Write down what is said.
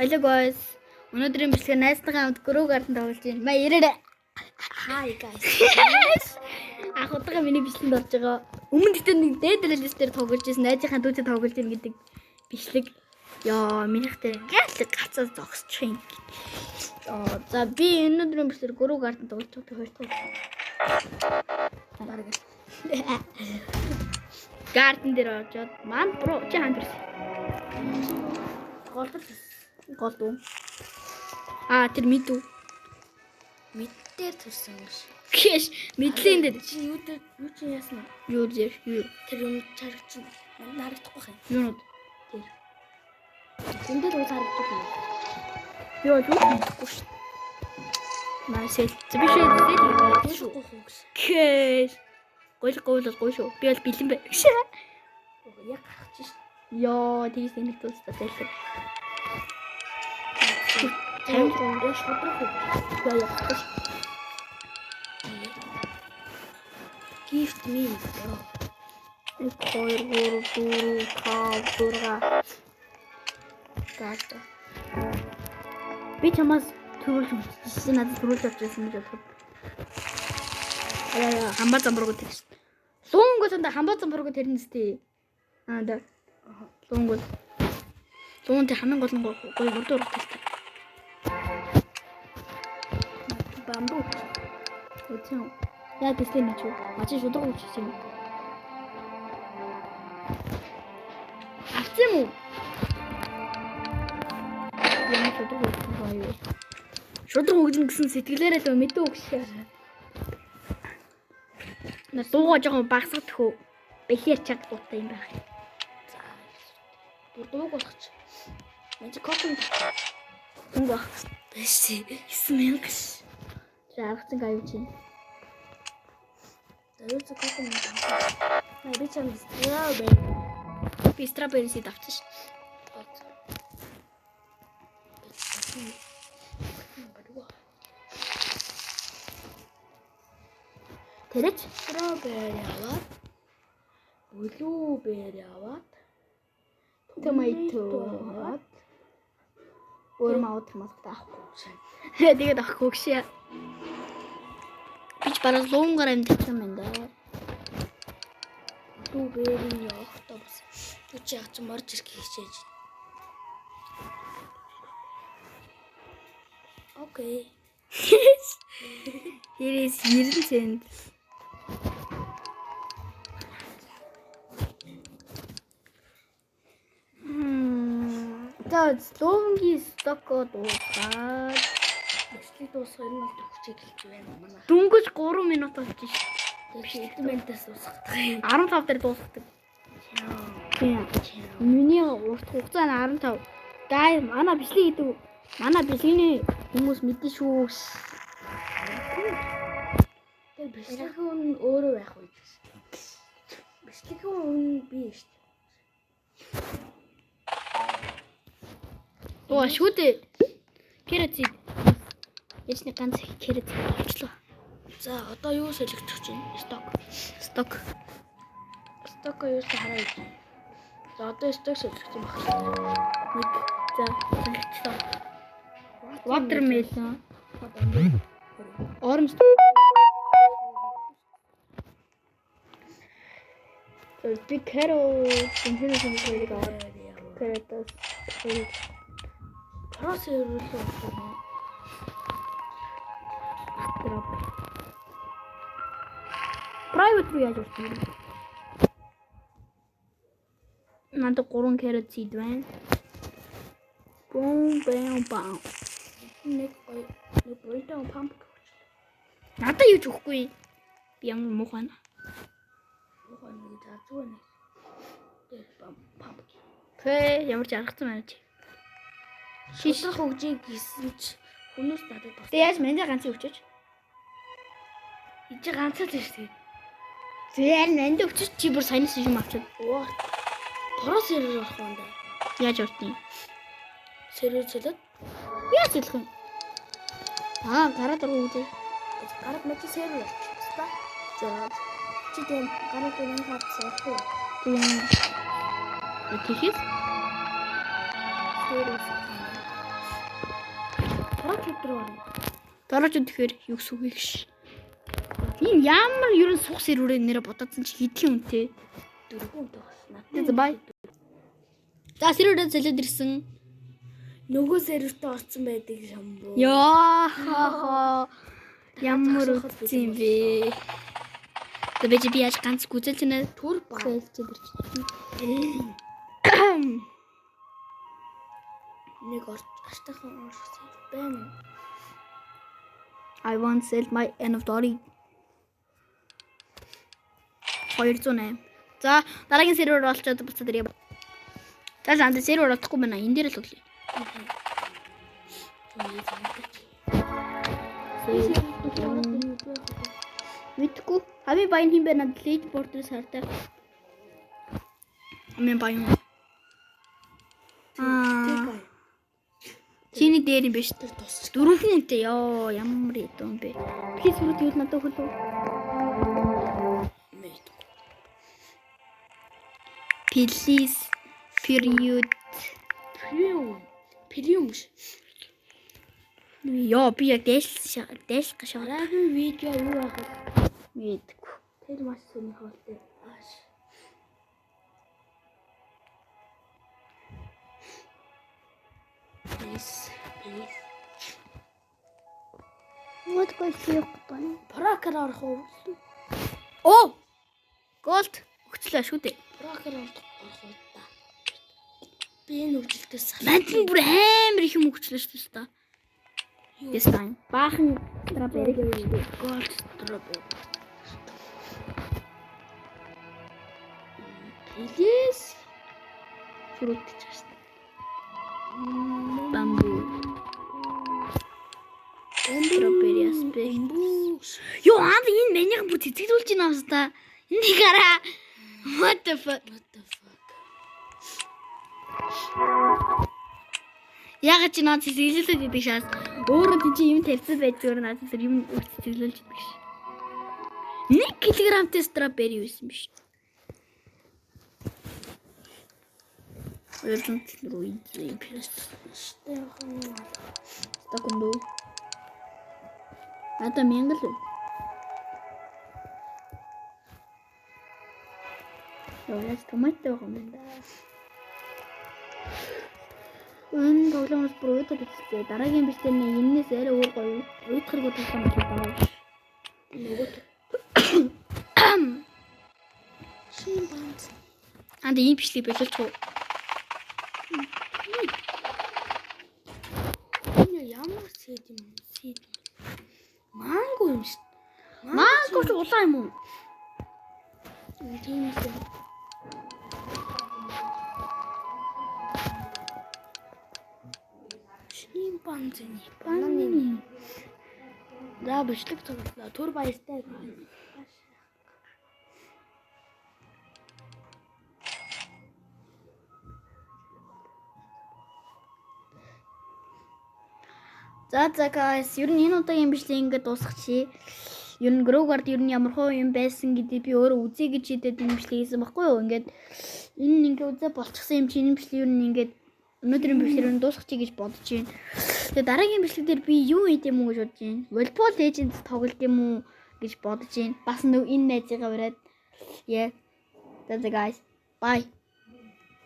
Hello guys. Өнөөдрийн бичлэг найзтайгаа хамт Grow Garden тоглож байна. Ба ирээрэй. Hi guys. Ах удаага миний бичлэгэнд орж байгаа. Өмнө дэвтэр нэг дээд релиз дээр тоглож байсан. Найзынхаа дүүцэд тоглож байна гэдэг бичлэг. Яа, минийхтэй гал гацаа зогсчих юм. За би өнөөдрийн бичлэг Grow Garden тоглож байгаа хоёр тоо. Garden дээр оржод маань бро чи хаан төрсөн. Голдуу. Тэр мэдв. Мэддээр төрсөн гэж. Гэш мэдлийн дээр Чи юу чи яасан вэ? юу зэр юу. Тэр юм чарагч харагдахгүй хаа. Юунод. Тэр. Тэн дээр уу харагдахгүй юм. Юу мэдгүй шүү. Масэл. Зөвшөө дээ. Шүүхгүй хөө гэж. Гэш. Гой шүү. Би бол бэлэн бай. Яг гарах чинь. Яа, тийс нэг тустай байлаа. Тэмд рүү шудрах уу? Яа. Gift me. 1 2 3 4 5 6 гад. Би чамаас төрүүлж өгсөн. Надад төрүүлж авч байсан гэж бодоход. Яа, хамбаа замбаргууд тэр шүү. Луунгууд энэ хамбаа замбаргууд тэр нэстэй. Да. Луунгууд. Луун тэр хамгийн гол нь гоё хурдан урах талтай. Бамбуу. Өчөө. Яа дэслээ нэг юу? Ачи шудраг үчсэн юм. Авсан уу? Яа шудраг үчсэн баа. Шудраг үгдэн гэсэн сэтгэлээрээ л мэдээ өгшээ. На дуугаа жоохон багсгах хөө. Бэлээр чаг дуутай юм байх. За. Дууг болгоч. Мэж кофе Хүн баг. бэшээ. 9000 ш. Аргацсан гавь чинь. Дөрөв кофе нэг. Би чам Би стrawberry-ийг авчих ш. Тэрэч Strawberry аваад, blueberry аваад, tomato аваад өөр мауд хамгаалтай авахгүй. Тэгээд авахгүй гшээ. Би ч бараг луунгаар амьдсан юм даа. blueberry явахдаа бас. Юу ч яг ч морж ирэх хичээж. Окей. Хэрэг 90 цент. За луунгийн стокоо дуусгаад Эслийг дуусах энэ бол төгчийг хэлж байна манай. дөнгөж 3 минут болж ш. Тэгээд элементээс дуусгадаг. 15 дээр дуусгадаг. Тийм. Миний урт хугацаа нь 15. Гай манай бичлэг гэдэг. Манай бичлэгийн хүмүүс мэдэн шүү. Тэгээд бичлэгийн үн өөрөө байх үү? Бичлэгийн үн би шүү дээ. Оо шүү дээ. Кэрэци. Ясны ганц кэрэци болчлоо. За одоо юу солигдох чинь? Сток. Сток юу ч хараа. За одоо сток солигдох юм байна. Нэг. За солигдсон. Watermelon. Orange. Би carrot тэнцэнэ аваад carrot-аас Парас өрөөлөө байна. Private руу яаж орчих юм? Надад 3 carrot seed байна. Бом бом. Нэг бронтон памп. Надад юу ч өгөхгүй. Би ямар муухай нэ. Ухаан нэг зазгүй нэг. Тэр памп. Ямар ч аргатай байна чи. Шишрах хөгжийг гисэн ч хүмүүс надад бас. Тэг яаж мэнэ ганцыг өчөөч. Ижи ганцаа тэрсээ. Зээл мэнэ өчөөч чи бүр саянаас юм авчаад. Оо. Парас өрөөл орох юм да. Яаж уртын? Сэрээ цэлээд. Яаж хэлэх юм? Гараад орох үү? Гараад мэж сэрээ болчихсон. За. Чи тийм гараад ирэн хавцсан. Тийм. Тэгэхээс Сэрээ. дотор орно. Дорож үдэхээр юу гэсэн үг ш. Ийм ямар ерөн сух сэрүүрээ нэрэ бодоодсон чи хэдийн үнэтэй. 4 хүнтэй басна. За бай. За сэрүүрээ золиод ирсэн. Нөгөө сэрүүртээ орсон байдаг шамбуу. Яа. Ямар үгүй юм бэ? Тэвэж би яаж ганц гүзэлж нэ Түр баг. хэлж ирч. Нэг аштайхан орсон байна. I want sell my inventory. 208. За дараагийн сервер олцоод буцаад ирье. За ланд сервер олохгүй байна. Энд дээр л өглөө. Мэдгүй. Хави баян хин байна. Delete border сартай. Амин баян. Чиний дээр юм биш. Тэр тусч. 4 хүнтэй ёо ямар юм бэ? Please юу юу надад хөлөө. Please period. Premium ш. Ёо би яг дэш гашаа. Дараагийн видео юу байх вэ? Мэдгүй. Тэр маш сонирхолтой. Ааш. Please. Вот кое-что тань. Прокер орох уу? Оо! Голд өгчлөө шүү дээ. Прокер орох уу та. Би энэ үжилтээс Мандан бүр амар их юм өгчлөө шүү дээ. This time. Баахан strawberry. Gold strawberry. Please. Fruit just. Bamboo. Strawberry aspect. Ёо анд энэ манайхан бүр цэцгэлүүлж байна уу та? Энийг хараа. What the fuck? Ягаад чи наад цэцгэлүүлээд идэг шээс. Өөрөө чи юм тавьсан байж зүгээр наад цэцэр юм цэцгэлүүлж идэг ш. 1 кг-тэй strawberry байсан биш. Өөрөнд рүү ийм Штэ хоо. Стакондоо. Ата мянгал уу? Яас томаттой байгаа юм байна. Энэ тоглоомоос бүр өөдөө бичсэн. Дараагийн бичтэрний юмнээс арай өөр гоё. Өөдхөргөө тоглоом хийх. Нөгөө шин банд. Анд ийм бичлэг боловч Энэ ямар сэд юм? Манго юм шүү. манго ч улаан юм уу? Тийм үү. Шимпанзений бананы. Да бичлэг тоглоно. Түр баяртай. За guys, ер нь энэ удаагийн бичлэг ингээд дуусгачихъя. Ер нь Growguard ер нь ямар хөө юм байсан гэдгийг би өөрөө үзье гэж хэлээд энэ бичлэг хийсэн байхгүй юу? Ингээд энэ ингээд үзээ болчихсон юм чи энэ бичлэг ер нь ингээд өнөөдрийн бичлэг нь дуусгачихъя гэж бодож байна. Тэгээ дараагийн бичлэг дээр би юу хийх юм уу гэж бодож байна. Volleyball Legends тоглох юм уу гэж бодож байна. Бас энэ найзыгаа ураад. Yeah. That's it guys. Bye.